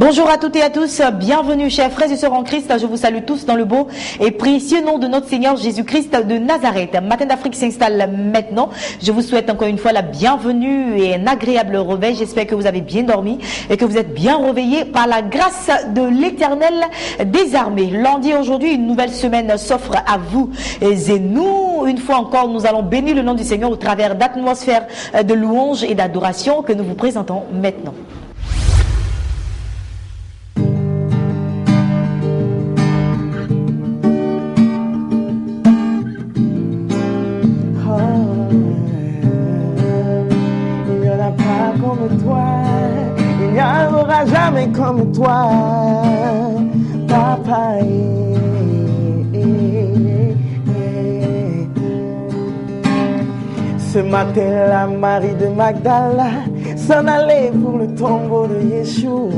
Bonjour à toutes et à tous, bienvenue chers frères et sœurs en Christ, je vous salue tous dans le beau et précieux nom de notre Seigneur Jésus-Christ de Nazareth. Matin d'Afrique s'installe maintenant, je vous souhaite encore une fois la bienvenue et un agréable réveil, j'espère que vous avez bien dormi et que vous êtes bien réveillés par la grâce de l'Éternel des armées. Lundi aujourd'hui, une nouvelle semaine s'offre à vous et nous, une fois encore, nous allons bénir le nom du Seigneur au travers d'atmosphères de louange et d'adoration que nous vous présentons maintenant. Il n'y en aura jamais comme toi, papa. Ce matin, la Marie de Magdala s'en allait pour le tombeau de Yeshua.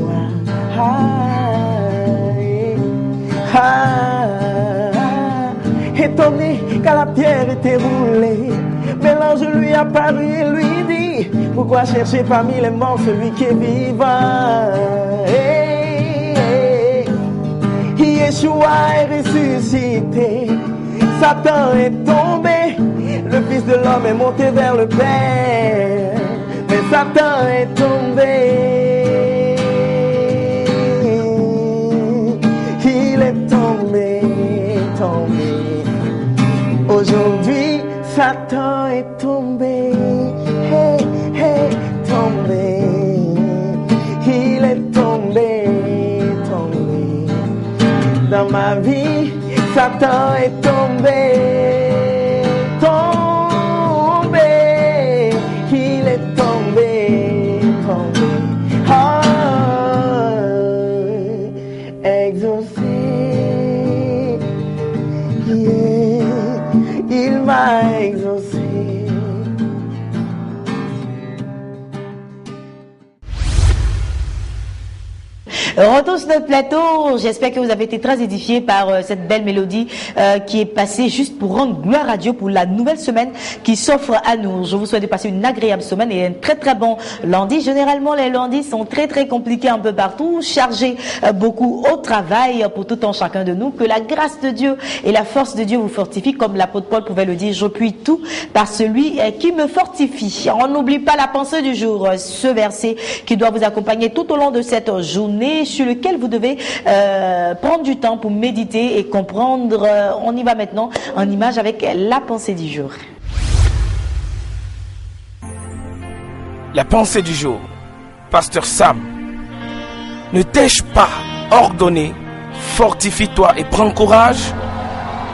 Étonné car la pierre était roulée, mais l'ange lui apparut et lui dit: pourquoi chercher parmi les morts celui qui est vivant? Yeshua est ressuscité, Satan est tombé, le Fils de l'homme est monté vers le Père, mais Satan est tombé. Il est tombé. Aujourd'hui, Satan est tombé. Tombé, il est tombé. Dans ma vie, Satan est tombé, il est tombé. Exaucé, il m'a exaucé. Retour sur notre plateau, j'espère que vous avez été très édifiés par cette belle mélodie qui est passée juste pour rendre gloire à Dieu pour la nouvelle semaine qui s'offre à nous. Je vous souhaite de passer une agréable semaine et un très très bon lundi. Généralement les lundis sont très très compliqués un peu partout, chargés beaucoup au travail pour tout un chacun de nous. Que la grâce de Dieu et la force de Dieu vous fortifient, comme l'apôtre Paul pouvait le dire: je puis tout par celui qui me fortifie. On n'oublie pas la pensée du jour, ce verset qui doit vous accompagner tout au long de cette journée, sur lequel vous devez prendre du temps pour méditer et comprendre. On y va maintenant en image avec la pensée du jour. La pensée du jour. Pasteur Sam. Ne t'ai-je pas ordonné, fortifie-toi et prends courage.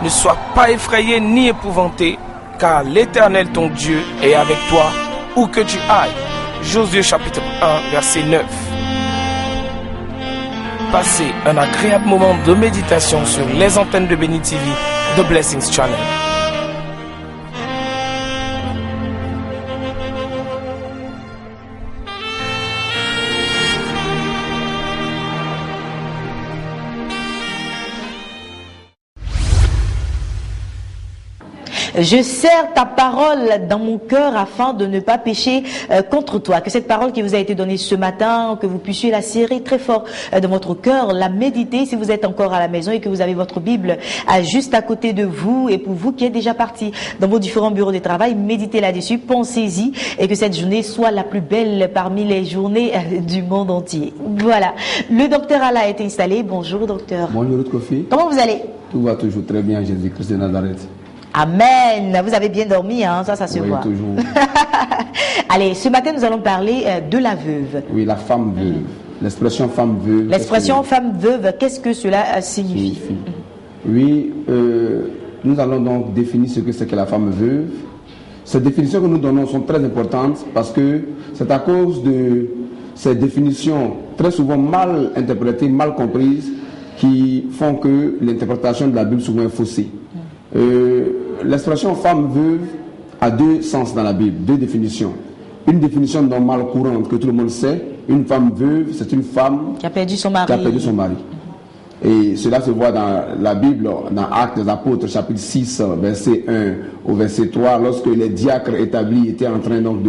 Ne sois pas effrayé ni épouvanté, car l'Éternel ton Dieu est avec toi où que tu ailles. Josué chapitre 1 verset 9. Passez un agréable moment de méditation sur les antennes de Béni TV, The Blessings Channel. Je serre ta parole dans mon cœur afin de ne pas pécher contre toi. Que cette parole qui vous a été donnée ce matin, que vous puissiez la serrer très fort dans votre cœur, la méditer si vous êtes encore à la maison et que vous avez votre Bible juste à côté de vous. Et pour vous qui êtes déjà partis dans vos différents bureaux de travail, méditez là-dessus, pensez-y et que cette journée soit la plus belle parmi les journées du monde entier. Voilà. Le docteur Allah est installé. Bonjour docteur. Bonjour Kofi. Comment vous allez? Tout va toujours très bien, Jésus-Christ de Nazareth. Amen. Vous avez bien dormi, hein? Ça se voit. Oui, toujours. Allez, ce matin, nous allons parler de la veuve. Oui, la femme veuve. L'expression femme veuve. L'expression femme veuve, qu'est-ce que cela signifie? Oui, nous allons donc définir ce que c'est que la femme veuve. Ces définitions que nous donnons sont très importantes parce que c'est à cause de ces définitions très souvent mal interprétées, mal comprises, qui font que l'interprétation de la Bible souvent est faussée. L'expression femme veuve a deux sens dans la Bible, deux définitions. Une définition normale courante que tout le monde sait: une femme veuve, c'est une femme qui a perdu son mari. Et cela se voit dans la Bible, dans Actes des Apôtres, chapitre 6, verset 1 au verset 3, lorsque les diacres établis étaient en train donc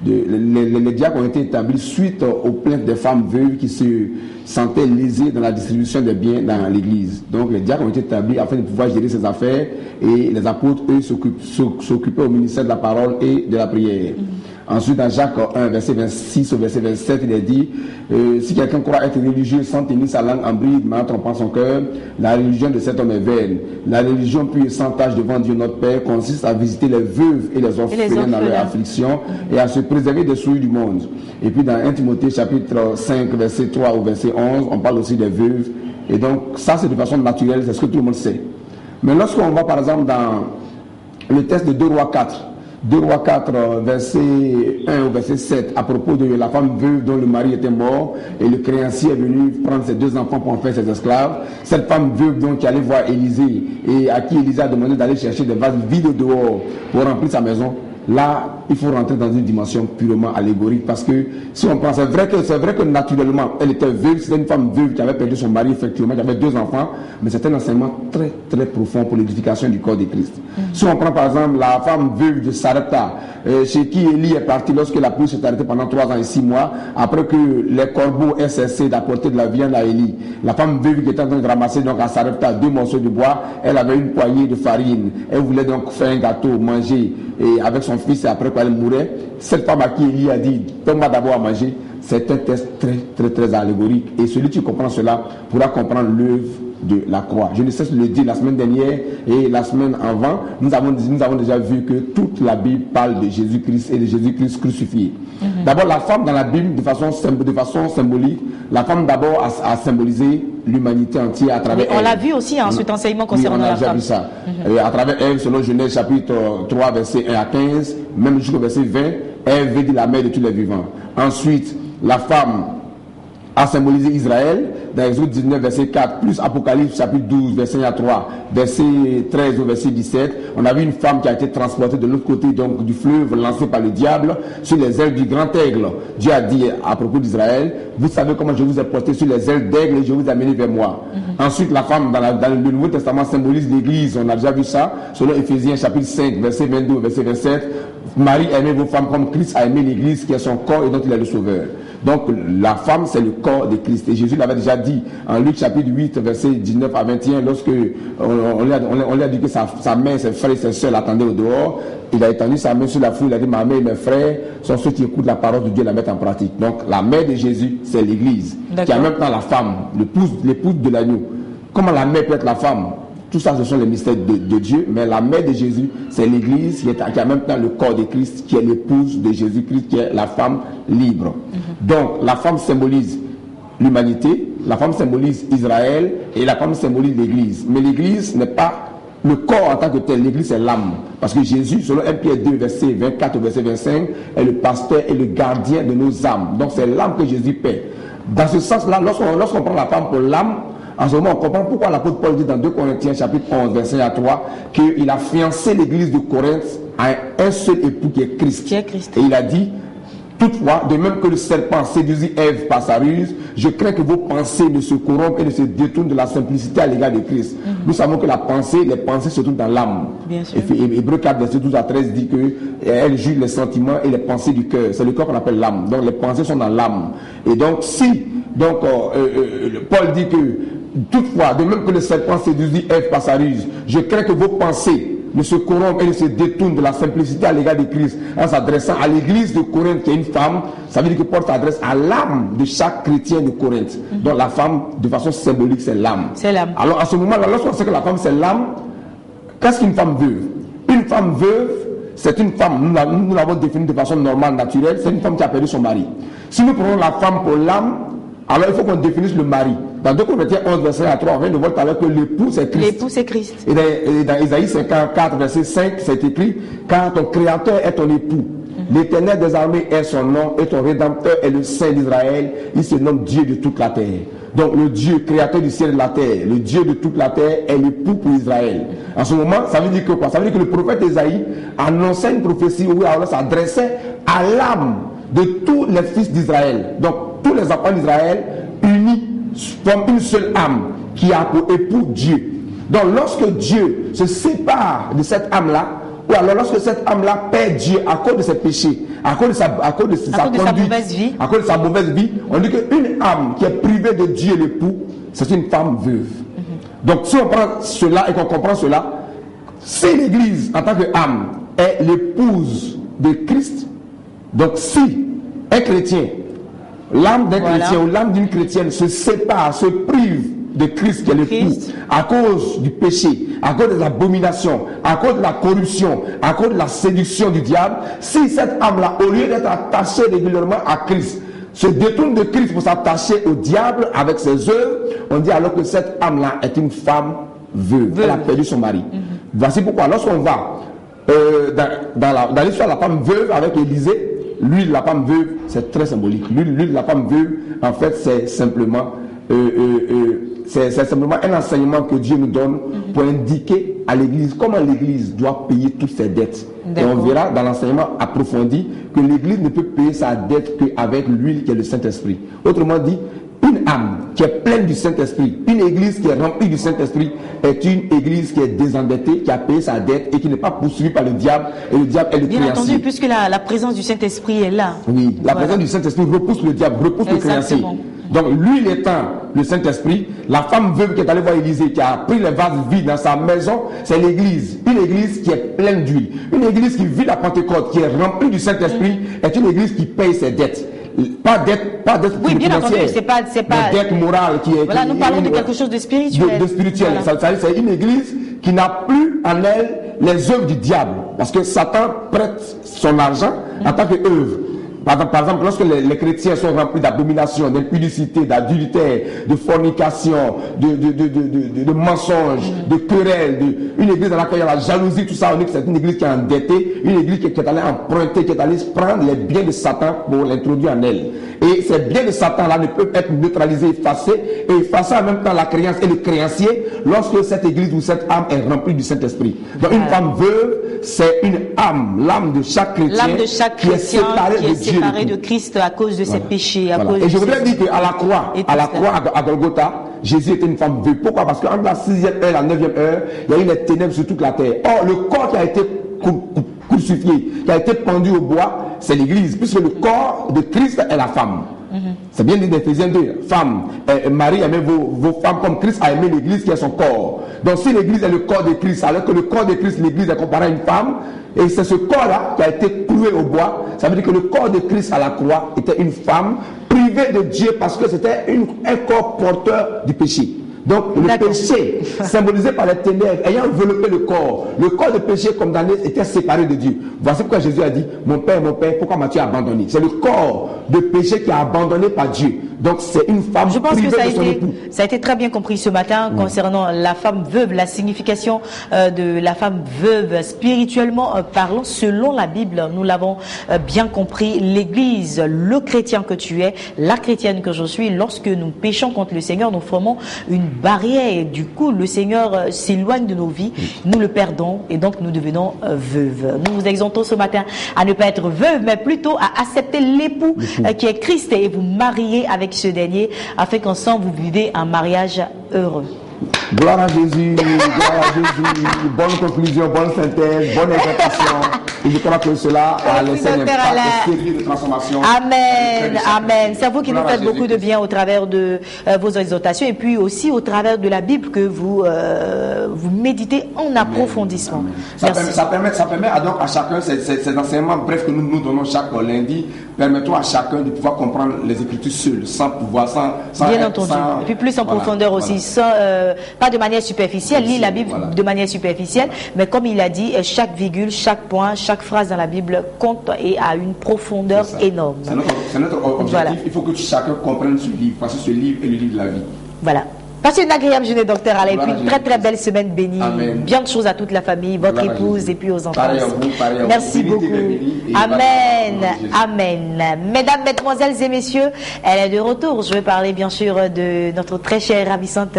les diacres ont été établis suite aux plaintes des femmes veuves qui se sentaient lésées dans la distribution des biens dans l'église. Donc les diacres ont été établis afin de pouvoir gérer ces affaires, et les apôtres, eux, s'occupaient au ministère de la parole et de la prière. Ensuite, dans Jacques 1, verset 26 au verset 27, il est dit si quelqu'un croit être religieux sans tenir sa langue en bride, mais en trompant son cœur, la religion de cet homme est vaine. La religion pure et sans tâche devant Dieu notre Père consiste à visiter les veuves et les orphelins dans leur affliction et à se préserver des souilles du monde. Et puis dans 1 Timothée chapitre 5, verset 3 au verset 11, on parle aussi des veuves. Et donc ça, c'est de façon naturelle, c'est ce que tout le monde sait. Mais lorsqu'on va par exemple dans le texte de 2 Rois 4, 2 Rois 4, verset 1 au verset 7, à propos de la femme veuve dont le mari était mort, et le créancier est venu prendre ses 2 enfants pour en faire ses esclaves. Cette femme veuve donc qui allait voir Élisée, et à qui Élisée a demandé d'aller chercher des vases vides dehors pour remplir sa maison. Là, il faut rentrer dans une dimension purement allégorique, parce que si on prend, c'est vrai que naturellement, elle était veuve, c'était une femme veuve qui avait perdu son mari, effectivement, qui avait 2 enfants, mais c'était un enseignement très très profond pour l'édification du corps de Christ. Si on prend par exemple la femme veuve de Sarepta, chez qui Élie est parti lorsque la pluie s'est arrêtée pendant 3 ans et 6 mois, après que les corbeaux aient cessé d'apporter de la viande à Élie. La femme veuve qui était en train de ramasser donc à Sarepta 2 morceaux de bois, elle avait une poignée de farine, elle voulait donc faire un gâteau, manger, et avec son fils, et après quand elle mourait, cette femme à qui Élie a dit donne-moi d'abord à manger, c'est un texte très très très allégorique, et celui qui comprend cela pourra comprendre l'œuvre de la croix. Je ne cesse de le dire, la semaine dernière et la semaine avant, nous avons déjà vu que toute la Bible parle de Jésus-Christ et de Jésus-Christ crucifié. D'abord, la femme dans la Bible, de façon symbolique, la femme d'abord a symbolisé l'humanité entière à travers on l'a vu aussi en cet enseignement concernant la femme. Vu ça. À travers Ève, selon Genèse chapitre 3, verset 1 à 15, même jusqu'au verset 20, Ève veut dire la mère de tous les vivants. Ensuite, la femme a symbolisé Israël dans Exode 19 verset 4 plus Apocalypse chapitre 12 verset 1 à 3 verset 13 au verset 17. On a vu une femme qui a été transportée de l'autre côté donc du fleuve, lancée par le diable sur les ailes du grand aigle. Dieu a dit à propos d'Israël, vous savez comment je vous ai porté sur les ailes d'aigle et je vous ai amené vers moi. Ensuite, la femme dans le Nouveau Testament symbolise l'église. On a déjà vu ça selon Éphésiens chapitre 5 verset 22 verset 27. Marie aimez vos femmes comme Christ a aimé l'église qui est son corps et dont il est le sauveur. Donc la femme c'est le corps de Christ, et Jésus l'avait déjà dit en Luc chapitre 8 verset 19 à 21 lorsque on lui a dit que sa mère, ses frères et ses soeurs l'attendaient au dehors. Il a étendu sa main sur la foule, il a dit ma mère et mes frères sont ceux qui écoutent la parole de Dieu et la mettent en pratique. Donc la mère de Jésus c'est l'église qui est en même temps la femme, l'épouse de l'agneau. Comment la mère peut être la femme? Tout ça, ce sont les mystères de Dieu, mais la mère de Jésus, c'est l'église qui est en même temps le corps de Christ, qui est l'épouse de Jésus-Christ, qui est la femme libre. Donc, la femme symbolise l'humanité, la femme symbolise Israël, et la femme symbolise l'église. Mais l'église n'est pas le corps en tant que tel, l'église c'est l'âme. Parce que Jésus, selon 1 Pierre 2, verset 24 au verset 25, est le pasteur et le gardien de nos âmes. Donc, c'est l'âme que Jésus paie. Dans ce sens-là, lorsqu'on prend la femme pour l'âme, en ce moment, on comprend pourquoi l'apôtre Paul dit dans 2 Corinthiens chapitre 11, verset 1 à 3, qu'il a fiancé l'église de Corinthe à un seul époux qui est Christ. Et il a dit, toutefois, de même que le serpent séduisit Ève par sa ruse, je crains que vos pensées ne se corrompent et ne se détournent de la simplicité à l'égard de Christ. Nous savons que les pensées se trouvent dans l'âme. Hébreux 4, verset 12 à 13 dit qu'elle juge les sentiments et les pensées du cœur. C'est le cœur qu'on appelle l'âme. Donc les pensées sont dans l'âme. Et donc Paul dit que toutefois, de même que le serpent séduisit Ève par sa ruse, je crains que vos pensées ne se corrompent et ne se détournent de la simplicité à l'égard de Christ. En s'adressant à l'église de Corinthe, qui est une femme, ça veut dire que Paul s'adresse à l'âme de chaque chrétien de Corinthe. Donc la femme, de façon symbolique, c'est l'âme. C'est l'âme. Alors à ce moment-là, lorsqu'on sait que la femme c'est l'âme, qu'est-ce qu'une femme veuve? Une femme veuve, c'est une femme, nous l'avons définie de façon normale, naturelle, c'est une femme qui a perdu son mari. Si nous prenons la femme pour l'âme, alors il faut qu'on définisse le mari. Dans 2 Corinthiens 11, verset 1 à 3, on vient de voir tout à l'heure que l'époux c'est Christ. L'époux c'est Christ. Et dans Isaïe 54, verset 5, c'est écrit, car ton créateur est ton époux. L'Éternel des armées est son nom, et ton rédempteur est le Saint d'Israël. Il se nomme Dieu de toute la terre. Donc le Dieu créateur du ciel et de la terre, le Dieu de toute la terre est l'époux pour Israël. En ce moment, ça veut dire que quoi? Ça veut dire que le prophète Isaïe annonçait une prophétie où il s'adressait à l'âme de tous les fils d'Israël. Donc tous les enfants d'Israël unis forment une seule âme qui a pour époux Dieu. Donc lorsque Dieu se sépare de cette âme-là, ou alors lorsque cette âme-là perd Dieu à cause de ses péchés, à cause de sa conduite, à cause de sa mauvaise vie, on dit qu'une âme qui est privée de Dieu l'époux, c'est une femme veuve. Donc si on prend cela et qu'on comprend cela, si l'Église en tant qu'âme est l'épouse de Christ, donc si un chrétien, l'âme d'un chrétien ou l'âme d'une chrétienne se sépare, se prive de Christ qui est l'époux, à cause du péché, à cause des abominations, à cause de la corruption, à cause de la séduction du diable, si cette âme-là, au lieu d'être attachée régulièrement à Christ, se détourne de Christ pour s'attacher au diable avec ses œuvres, on dit alors que cette âme-là est une femme veuve. Elle a perdu son mari. Voici pourquoi, lorsqu'on va dans l'histoire de la femme veuve avec Élisée, l'huile de la femme veuve, c'est très symbolique. L'huile de la femme veuve, en fait, c'est simplement un enseignement que Dieu nous donne pour indiquer à l'Église comment l'Église doit payer toutes ses dettes. Et on verra dans l'enseignement approfondi que l'Église ne peut payer sa dette qu'avec l'huile qui est le Saint-Esprit. Autrement dit, une âme qui est pleine du Saint-Esprit, une église qui est remplie du Saint-Esprit est une église qui est désendettée, qui a payé sa dette et qui n'est pas poursuivie par le diable, et le diable est le créancier. Bien entendu, puisque la présence du Saint-Esprit est là. Oui, la présence du Saint-Esprit repousse le diable, repousse le créancier. Donc l'huile étant le Saint-Esprit, la femme veuve qui est allée voir Élisée, qui a pris les vases vides dans sa maison, c'est l'église. Une église qui est pleine d'huile. Une église qui vit la Pentecôte, qui est remplie du Saint-Esprit, est une église qui paye ses dettes. Pas d'être oui, bien entendu, c'est pas dette morale qui est. Voilà, nous parlons de quelque chose de spirituel. De spirituel. Voilà. C'est une église qui n'a plus en elle les œuvres du diable. Parce que Satan prête son argent en tant qu'œuvre. Par exemple, lorsque les chrétiens sont remplis d'abomination, d'impudicité, d'adultère, de fornication, de mensonges, de querelles, une église dans laquelle il y a la jalousie, tout ça, on dit que c'est une église qui est endettée, une église qui est allée emprunter, qui est allée prendre les biens de Satan pour l'introduire en elle. Et ces biens de Satan-là ne peuvent être neutralisés, effacés, et effacer en même temps la créance et le créancier lorsque cette église ou cette âme est remplie du Saint-Esprit. Donc une femme veuve, c'est une âme, l'âme de chaque chrétien, qui est séparée de Christ à cause de ses péchés. Et je voudrais dire qu'à la croix, à Golgotha, Jésus était une femme veuve. Pourquoi? Parce qu'entre la 6e heure et la 9e heure, il y a eu les ténèbres sur toute la terre. Or, le corps qui a été crucifié, qui a été pendu au bois, c'est l'église, puisque le corps de Christ est la femme. C'est bien dit d'Éphésiens 2. Femme, Marie aimait vos femmes comme Christ a aimé l'église qui est son corps. Donc si l'église est le corps de Christ, alors que le corps de Christ, l'église est comparé à une femme, et c'est ce corps-là qui a été cloué au bois, ça veut dire que le corps de Christ à la croix était une femme privée de Dieu parce que c'était un corps porteur du péché. Donc le péché, symbolisé par les ténèbres, ayant enveloppé le corps de péché condamné était séparé de Dieu. Voici pourquoi Jésus a dit, mon Père, pourquoi m'as-tu abandonné? C'est le corps de péché qui est abandonné par Dieu. Donc c'est une femme privée de son époux. Ça a été très bien compris ce matin concernant la femme veuve, la signification de la femme veuve spirituellement parlant, selon la Bible, nous l'avons bien compris. L'Église, le chrétien que tu es, la chrétienne que je suis, lorsque nous péchons contre le Seigneur, nous formons une barrière et du coup le Seigneur s'éloigne de nos vies, nous le perdons et donc nous devenons veuves. Nous vous exhortons ce matin à ne pas être veuve mais plutôt à accepter l'époux qui est Christ et vous marier avec ce dernier afin qu'ensemble vous vivez un mariage heureux. Gloire à Jésus, gloire à Jésus. Bonne conclusion, bonne synthèse, bonne interprétation. Et je crois que cela a laissé un impact sérieux de transformation. Amen, amen. C'est vous qui nous faites beaucoup de bien au travers de vos exhortations et puis aussi au travers de la Bible que vous méditez en approfondissement. Ça permet donc à chacun ces enseignements brefs que nous donnons chaque lundi, permettant à chacun de pouvoir comprendre les Écritures seules, sans pouvoir, sans bien entendu. Et puis plus en profondeur aussi, sans pas de manière superficielle, lire la Bible de manière superficielle, mais comme il a dit, chaque virgule, chaque point, chaque phrase dans la Bible compte et a une profondeur énorme. C'est notre objectif. Voilà. Il faut que chacun comprenne ce livre, parce que ce livre est le livre de la vie. Voilà. Passez une agréable journée, docteur Alain, et puis une très très belle semaine bénie. Amen. Bien de choses à toute la famille, votre épouse et puis aux enfants. Merci beaucoup. Amen. Amen. Mesdames, mesdemoiselles et messieurs, elle est de retour. Je vais parler bien sûr de notre très chère et ravissante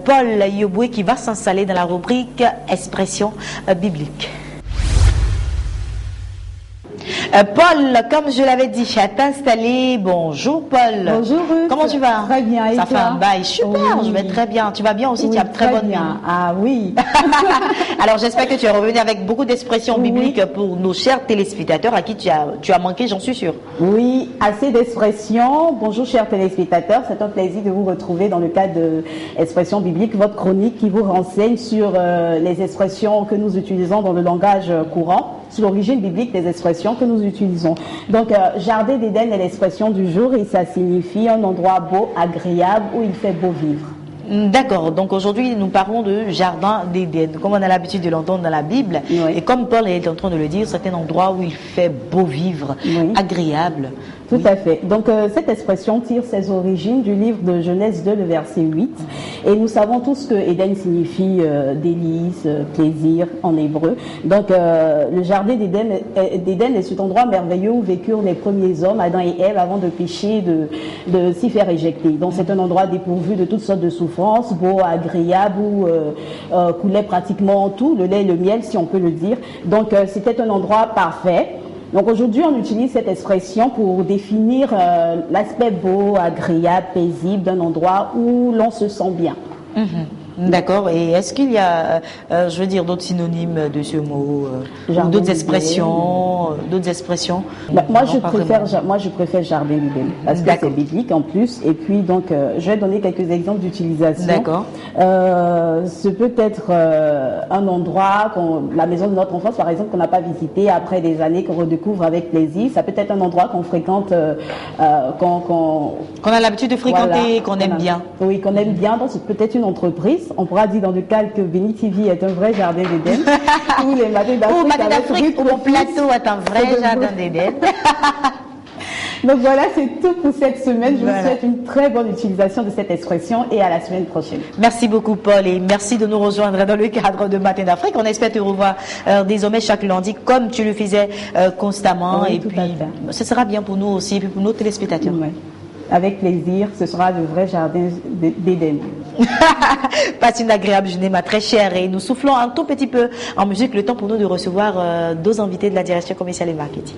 Paul Yoboué qui va s'installer dans la rubrique Expression biblique. Paul, comme je l'avais dit, à t'installer. Bonjour Paul. Bonjour Ruth. Comment tu vas? Très bien. Et ça toi? fait un bail. Super, oui. Je vais très bien. Tu vas bien aussi? Oui, tu as très bonne bien. mine. Ah oui. Alors j'espère que tu es revenu avec beaucoup d'expressions bibliques pour nos chers téléspectateurs à qui tu as manqué, j'en suis sûre. Oui, assez d'expressions. Bonjour chers téléspectateurs, c'est un plaisir de vous retrouver dans le cadre de Expressions bibliques, votre chronique qui vous renseigne sur les expressions que nous utilisons dans le langage courant, sur l'origine biblique des expressions que nous utilisons. Donc, Jardin d'Éden est l'expression du jour et ça signifie un endroit beau, agréable, où il fait beau vivre. D'accord, donc aujourd'hui nous parlons de Jardin d'Éden, comme on a l'habitude de l'entendre dans la Bible, oui. Et comme Paul est en train de le dire, c'est un endroit où il fait beau vivre, oui. Agréable. Tout à fait. Donc cette expression tire ses origines du livre de Genèse 2, le verset 8. Et nous savons tous que Éden signifie délice, plaisir en hébreu. Donc le jardin d'Éden est cet endroit merveilleux où vécurent les premiers hommes, Adam et Ève, avant de pécher, de s'y faire éjecter. Donc c'est un endroit dépourvu de toutes sortes de souffrances, beau, agréable, où coulait pratiquement tout, le lait et le miel, si on peut le dire. Donc c'était un endroit parfait. Donc aujourd'hui, on utilise cette expression pour définir l'aspect beau, agréable, paisible d'un endroit où l'on se sent bien. D'accord. Et est-ce qu'il y a, je veux dire, d'autres synonymes de ce mot, ou d'autres expressions, moi, je préfère jardin d'Éden parce que c'est biblique en plus. Et puis donc, je vais donner quelques exemples d'utilisation. D'accord. Ce peut être un endroit, la maison de notre enfance, par exemple, qu'on n'a pas visité après des années, qu'on redécouvre avec plaisir. Ça peut être un endroit qu'on fréquente, qu'on a l'habitude de fréquenter, voilà, qu'on aime bien. Oui, qu'on aime bien. Donc, c'est peut-être une entreprise. On pourra dire dans le cadre que Béni TV est un vrai jardin d'Éden. Où les matins d'Afrique, où mon plateau est un vrai jardin d'Éden. Donc voilà, c'est tout pour cette semaine. Je vous souhaite une très bonne utilisation de cette expression et à la semaine prochaine. Merci beaucoup Paul et merci de nous rejoindre dans le cadre de Matin d'Afrique. On espère te revoir désormais chaque lundi comme tu le faisais constamment. Oui, et puis ce sera bien pour nous aussi et puis pour nos téléspectateurs. Oui. Avec plaisir, ce sera le vrai jardin d'Éden. Passe une agréable journée, ma très chère. Et nous soufflons un tout petit peu en musique, le temps pour nous de recevoir deux invités de la direction commerciale et marketing.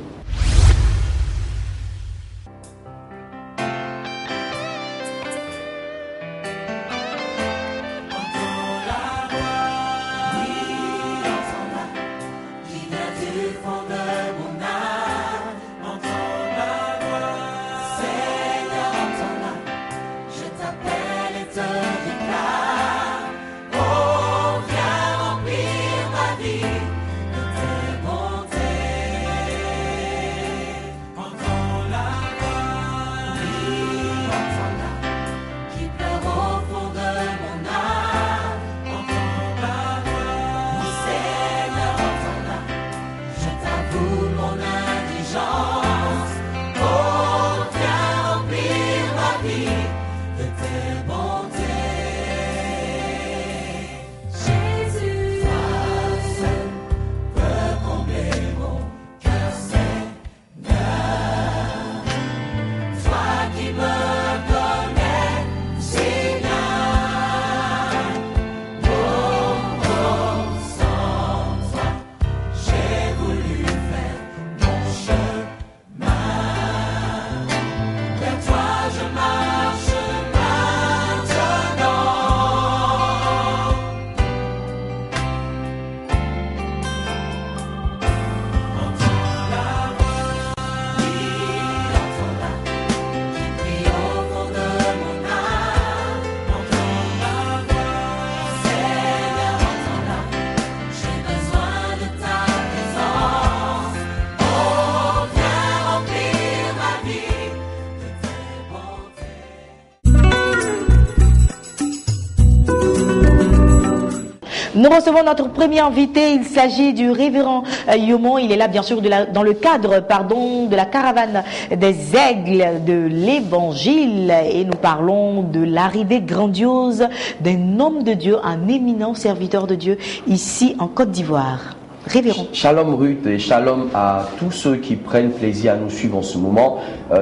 Nous recevons notre premier invité, il s'agit du révérend Yomon. Il est là bien sûr dans le cadre de la caravane des aigles de l'évangile et nous parlons de l'arrivée grandiose d'un homme de Dieu, un éminent serviteur de Dieu ici en Côte d'Ivoire. Révérend. Shalom Ruth et shalom à tous ceux qui prennent plaisir à nous suivre en ce moment.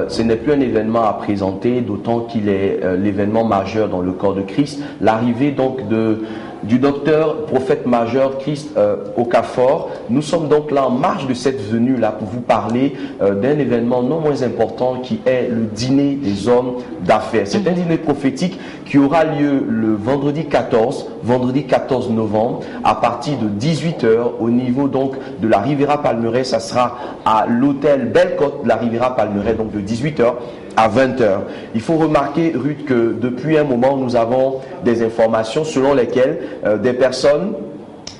Ce n'est plus un événement à présenter, d'autant qu'il est l'événement majeur dans le corps de Christ. L'arrivée donc du docteur prophète majeur Christ Okafor. Nous sommes donc là en marge de cette venue là pour vous parler d'un événement non moins important qui est le dîner des hommes d'affaires. C'est un dîner prophétique qui aura lieu le vendredi 14 novembre à partir de 18h au niveau donc de la Riviera Palmeraie. Ça sera à l'hôtel Belle-Côte de la Riviera Palmeraie, donc de 18h à 20h. Il faut remarquer, Ruth, que depuis un moment, nous avons des informations selon lesquelles des personnes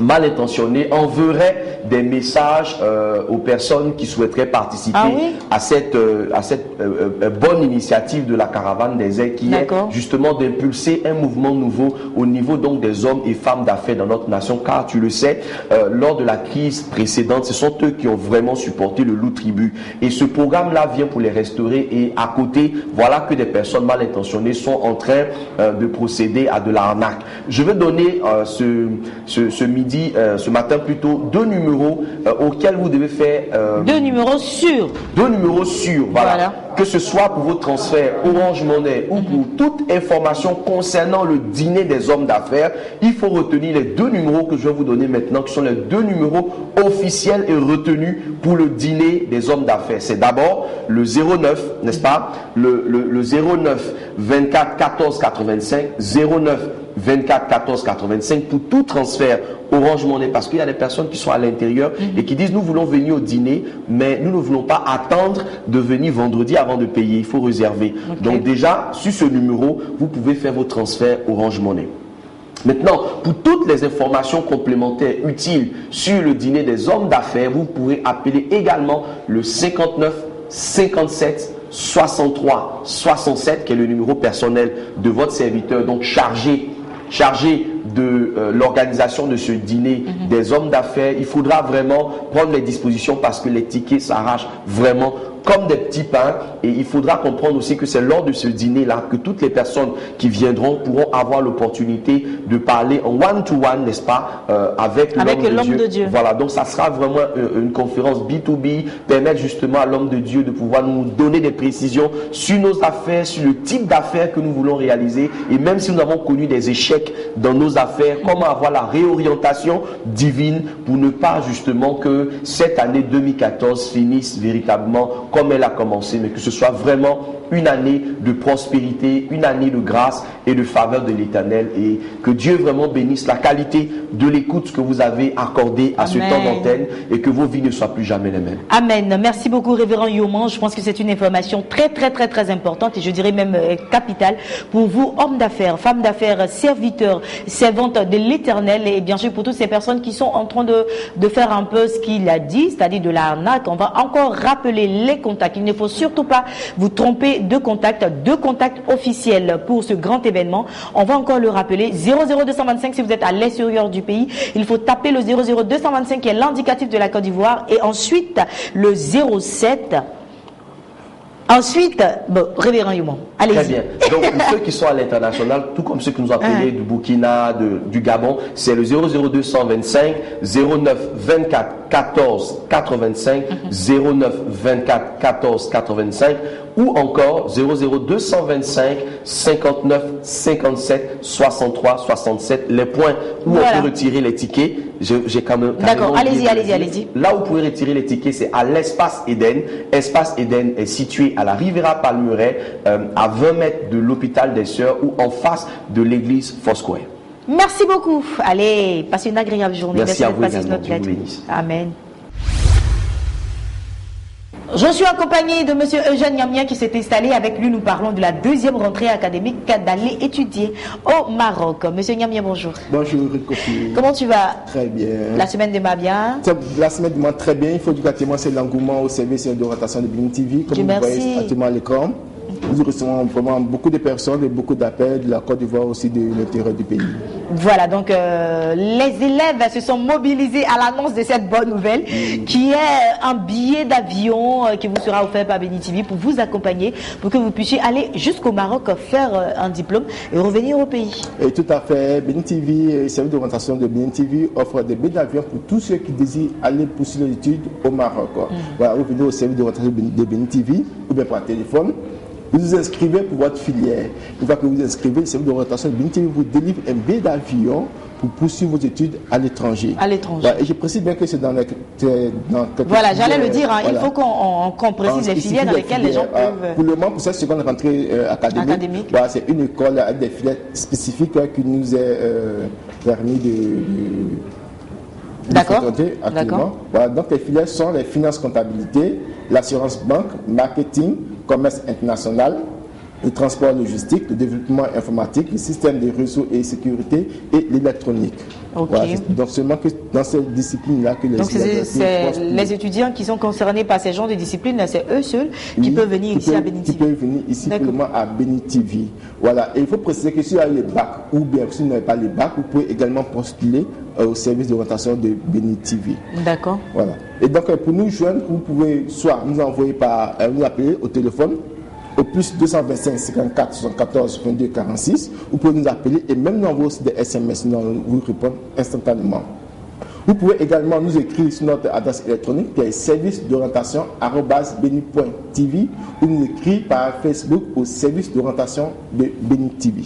mal intentionnées enverraient des messages aux personnes qui souhaiteraient participer à cette bonne initiative de la caravane des ailes qui est justement d'impulser un mouvement nouveau au niveau donc des hommes et femmes d'affaires dans notre nation, car tu le sais, lors de la crise précédente, ce sont eux qui ont vraiment supporté le loup tribut, et ce programme-là vient pour les restaurer, et à côté, voilà que des personnes mal intentionnées sont en train de procéder à de l'arnaque. Je vais donner ce matin plutôt deux numéros auxquels vous devez faire deux numéros sûrs, voilà. Que ce soit pour vos transferts Orange Money ou pour toute information concernant le dîner des hommes d'affaires, il faut retenir les deux numéros que je vais vous donner maintenant, qui sont les deux numéros officiels et retenus pour le dîner des hommes d'affaires. C'est d'abord le 09, n'est-ce pas, le 09 24 14 85, 09 24 14 85 pour tout transfert Orange Money, parce qu'il y a des personnes qui sont à l'intérieur et qui disent nous voulons venir au dîner, mais nous ne voulons pas attendre de venir vendredi avant de payer, il faut réserver. Donc déjà, sur ce numéro, vous pouvez faire vos transferts Orange Money. Maintenant, pour toutes les informations complémentaires utiles sur le dîner des hommes d'affaires, vous pourrez appeler également le 59 57 63 67, qui est le numéro personnel de votre serviteur, donc chargé de l'organisation de ce dîner des hommes d'affaires. Il faudra vraiment prendre les dispositions parce que les tickets s'arrachent vraiment comme des petits pains, et il faudra comprendre aussi que c'est lors de ce dîner-là que toutes les personnes qui viendront pourront avoir l'opportunité de parler en one-to-one, n'est-ce pas, avec l'homme de Dieu. Voilà, donc ça sera vraiment une conférence B2B, permettre justement à l'homme de Dieu de pouvoir nous donner des précisions sur nos affaires, sur le type d'affaires que nous voulons réaliser, et même si nous avons connu des échecs dans nos affaires, comment avoir la réorientation divine pour ne pas justement que cette année 2014 finisse véritablement comme elle a commencé, mais que ce soit vraiment une année de prospérité, une année de grâce et de faveur de l'Éternel, et que Dieu vraiment bénisse la qualité de l'écoute que vous avez accordée à ce temps d'antenne, et que vos vies ne soient plus jamais les mêmes. Amen. Merci beaucoup, révérend Yoman. Je pense que c'est une information très importante, et je dirais même capitale pour vous, hommes d'affaires, femmes d'affaires, serviteurs, servantes de l'Éternel, et bien sûr pour toutes ces personnes qui sont en train de faire un peu ce qu'il a dit, c'est-à-dire de l'arnaque. On va encore rappeler les contacts. Il ne faut surtout pas vous tromper de contacts, deux contacts officiels pour ce grand événement. On va encore le rappeler, 00225 si vous êtes à l'extérieur du pays. Il faut taper le 00225 qui est l'indicatif de la Côte d'Ivoire, et ensuite le 07. Ensuite, révérend Yoman, allez-y. Très bien. Donc, pour ceux qui sont à l'international, tout comme ceux qui nous appellent du Burkina, du Gabon, c'est le 00225 09 24 14 85, 09 24 14 85, ou encore 00225 59 57 63 67, les points où on peut retirer les tickets. J'ai quand même. D'accord, allez-y. Là où vous pouvez retirer les tickets, c'est à l'Espace Eden. Espace Eden est situé à la Riviera Palmeraie, à 20 mètres de l'hôpital des Sœurs, ou en face de l'église Foursquare. Merci beaucoup. Allez, passez une agréable journée. Merci à vous également. Dieu vous bénisse. Amen. Je suis accompagné de monsieur Eugène Niamien qui s'est installé. Avec lui, nous parlons de la deuxième rentrée académique d'aller étudier au Maroc. Monsieur Niamien, bonjour. Bonjour, Ricofi. Comment tu vas? Très bien. La semaine démarre bien? La semaine démarre très bien. Il faut du cas c'est l'engouement au service d'orientation de Benin TV. Comme vous voyez actuellement à l'écran. Nous recevons vraiment beaucoup de personnes et beaucoup d'appels de la Côte d'Ivoire, aussi de l'intérieur du pays. Voilà, donc les élèves se sont mobilisés à l'annonce de cette bonne nouvelle, qui est un billet d'avion qui vous sera offert par Benin TV pour vous accompagner, pour que vous puissiez aller jusqu'au Maroc faire un diplôme et revenir au pays. Et tout à fait. Benin TV, le service d'orientation de Benin TV offre des billets d'avion pour tous ceux qui désirent aller poursuivre les études au Maroc. Voilà, vous venez au service d'orientation de Benin TV ou bien par téléphone Vous vous inscrivez pour votre filière. Une fois que vous vous inscrivez, le service d'orientation de Bénin TV vous délivre un billet d'avion pour poursuivre vos études à l'étranger. À l'étranger. Voilà, et je précise bien que c'est dans voilà, j'allais le dire, hein, voilà. Il faut qu'on précise les filières dans lesquelles les gens peuvent... Pour le moment, pour cette seconde rentrée académique. Voilà, c'est une école avec des filières spécifiques qui nous est permis de fréquenter actuellement. Voilà, donc les filières sont les finances comptabilité, l'assurance banque, marketing, commerce international, le transport logistique, le développement informatique, le système de réseaux et sécurité et l'électronique. Okay. Voilà, donc seulement que dans cette discipline-là que donc les étudiants qui sont concernés par ces genres de disciplines, c'est eux seuls qui peuvent venir ici à Bénin TV. Qui peuvent venir ici seulement à Bénin TV. Voilà. Et il faut préciser que si vous avez les bacs ou bien si vous n'avez pas les bacs, vous pouvez également postuler au service d'orientation de Bénin TV. D'accord. Voilà. Et donc pour nous joindre, vous pouvez soit nous envoyer nous appeler au téléphone au plus 225 54 74 22 46. Vous pouvez nous appeler et même nous envoyer aussi des SMS. Nous allons vous répondre instantanément. Vous pouvez également nous écrire sur notre adresse électronique qui est service-d'orientation@beni.tv ou nous écrire par Facebook au service d'orientation de Bénin TV.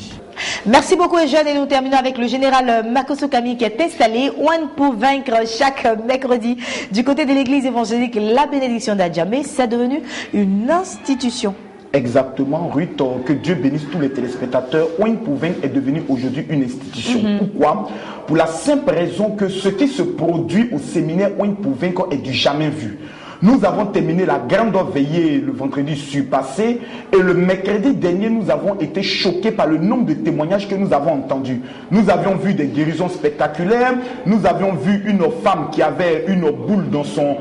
Merci beaucoup les jeunes et nous terminons avec le général Makosso Kami qui est installé One pour vaincre chaque mercredi du côté de l'église évangélique La Bénédiction d'Adjamé. C'est devenu une institution. Exactement, Ruth, que Dieu bénisse tous les téléspectateurs. Oin pour vaincre est devenu aujourd'hui une institution. Pourquoi? Pour la simple raison que ce qui se produit au séminaire Oin pour vaincre est du jamais vu. Nous avons terminé la grande veillée le vendredi surpassé et le mercredi dernier, nous avons été choqués par le nombre de témoignages que nous avons entendus. Nous avions vu des guérisons spectaculaires, nous avions vu une femme qui avait une boule dans son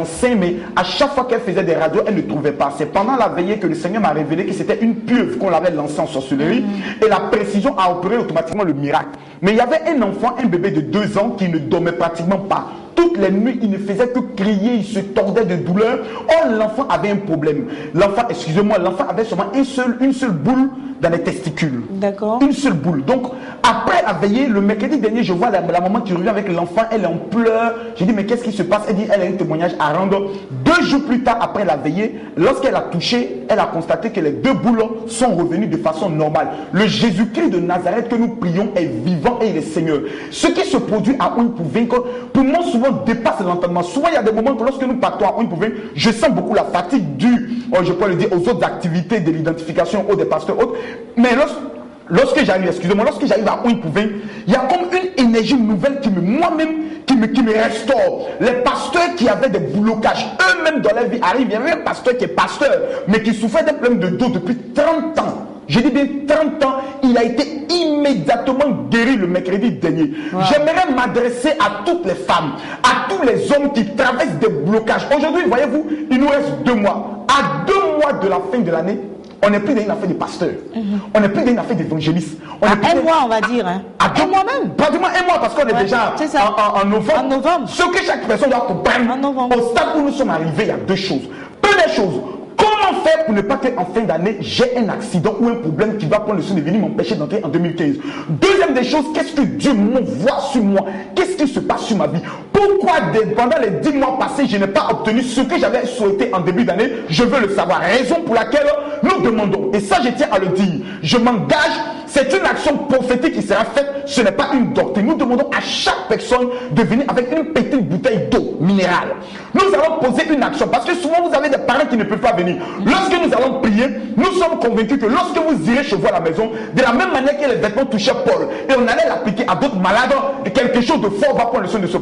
sein, mais à chaque fois qu'elle faisait des radios, elle ne trouvait pas. C'est pendant la veillée que le Seigneur m'a révélé que c'était une pieuvre qu'on l'avait lancée en sorcellerie et la précision a opéré automatiquement le miracle. Mais il y avait un enfant, un bébé de 2 ans qui ne dormait pratiquement pas. Toutes les nuits, il ne faisait que crier, il se tordait de douleur. Or, l'enfant avait un problème. L'enfant avait seulement une seule boule dans les testicules. D'accord. Une seule boule. Donc, après à veiller, le mercredi dernier, je vois la maman qui revient avec l'enfant, elle est en pleurs. J'ai dit, mais qu'est-ce qui se passe? Elle dit, elle a un témoignage à rendre. 2 jours plus tard, après la veillée, lorsqu'elle a touché, elle a constaté que les 2 boules sont revenues de façon normale. Le Jésus-Christ de Nazareth que nous prions est vivant et il est Seigneur. Ce qui se produit à Oin pour vaincre, pour moi, souvent dépasse l'entendement. Souvent, il y a des moments que lorsque nous partons à Oin pour vaincre, je sens beaucoup la fatigue due, je peux le dire, aux autres activités de l'identification, aux des pasteurs autres. Mais lorsque j'arrive à Oin pour vaincre, il y a comme une énergie nouvelle qui me restaure. Les pasteurs qui avaient des blocages, eux-mêmes dans leur vie arrivent. Il y avait un pasteur qui est pasteur, mais qui souffrait d'un problème de dos depuis 30 ans. Je dis bien 30 ans, il a été immédiatement guéri le mercredi dernier. Wow. J'aimerais m'adresser à toutes les femmes, à tous les hommes qui traversent des blocages. Aujourd'hui, voyez-vous, il nous reste 2 mois. À 2 mois de la fin de l'année, on n'est plus dans une affaire de pasteur. On n'est plus dans une affaire d'évangéliste. À 1 mois, on va dire. Hein. À 2 mois même. Pratiquement 1 mois parce qu'on est déjà en novembre. En novembre. Ce que chaque personne doit comprendre, au stade où nous sommes arrivés, il y a 2 choses. Première chose, comment faire pour ne pas qu'en fin d'année, j'ai un accident ou un problème qui va prendre le soin de venir m'empêcher d'entrer en 2015. Deuxième des choses, qu'est-ce que Dieu m'envoie sur moi? Qu'est-ce qui se passe sur ma vie? Pourquoi pendant les 10 mois passés, je n'ai pas obtenu ce que j'avais souhaité en début d'année? Je veux le savoir. Raison pour laquelle nous demandons, et ça je tiens à le dire, je m'engage, c'est une action prophétique qui sera faite, ce n'est pas une doctrine. Nous demandons à chaque personne de venir avec une petite bouteille d'eau minérale. Nous allons poser une action, parce que souvent vous avez des parents qui ne peuvent pas venir. Lorsque nous allons prier, nous sommes convaincus que lorsque vous irez chez vous à la maison, de la même manière que les vêtements touchaient Paul, et on allait l'appliquer à d'autres malades, quelque chose de fort va prendre le soin de se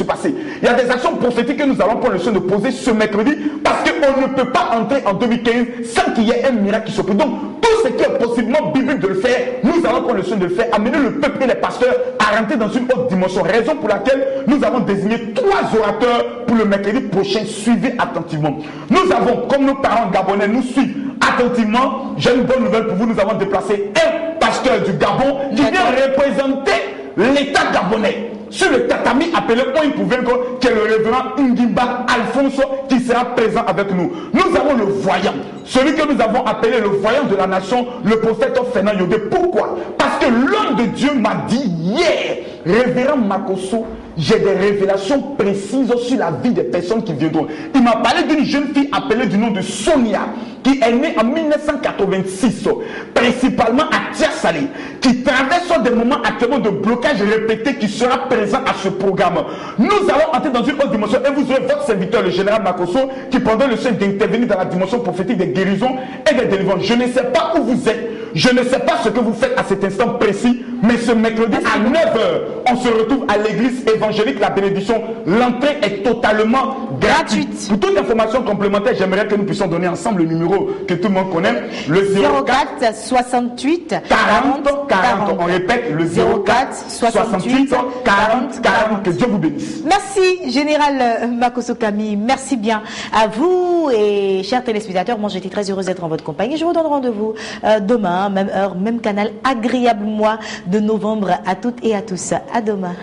passer. Il y a des actions prophétiques que nous allons prendre le soin de poser ce mercredi, parce qu'on ne peut pas entrer en 2015 sans qu'il y ait un miracle qui se produise. Donc, tout ce qui est possiblement biblique de le faire, nous allons prendre le soin de le faire, amener le peuple et les pasteurs à rentrer dans une autre dimension. Raison pour laquelle nous avons désigné 3 orateurs pour le mercredi prochain. Suivez attentivement. Nous avons, comme nos parents gabonais nous suivent attentivement, j'ai une bonne nouvelle pour vous. Nous avons déplacé un pasteur du Gabon qui vient représenter l'État gabonais sur le tatami appelé Oin pour vaincre, qui est le révérend Ngimba Alphonse, qui sera présent avec nous. Nous avons le voyant, celui que nous avons appelé le voyant de la nation, le prophète Fernand Yodé. Pourquoi? Parce que l'homme de Dieu m'a dit hier révérend Makosso, j'ai des révélations précises sur la vie des personnes qui viendront. Il m'a parlé d'une jeune fille appelée du nom de Sonia, qui est née en 1986, principalement à Tiasalé, qui traverse des moments actuellement de blocage répété qui sera présent à ce programme. Nous allons entrer dans une autre dimension et vous aurez votre serviteur, le général Makosso, qui prendra le soin d'intervenir dans la dimension prophétique des guérisons et des délivrances. Je ne sais pas où vous êtes, je ne sais pas ce que vous faites à cet instant précis, mais ce mercredi à 9h, on se retrouve à l'église évangélique La Bénédiction. L'entrée est totalement gratuite. Pour toute information complémentaire, j'aimerais que nous puissions donner ensemble le numéro que tout le monde connaît, le 04 68 40 40. On répète, le 04 68 40 40. Que Dieu vous bénisse. Merci, Général Makosso Camille. Merci bien à vous et chers téléspectateurs. Moi, j'étais très heureuse d'être en votre compagnie. Je vous donne rendez-vous demain, même heure, même canal. Agréable mois de novembre à toutes et à tous. À demain.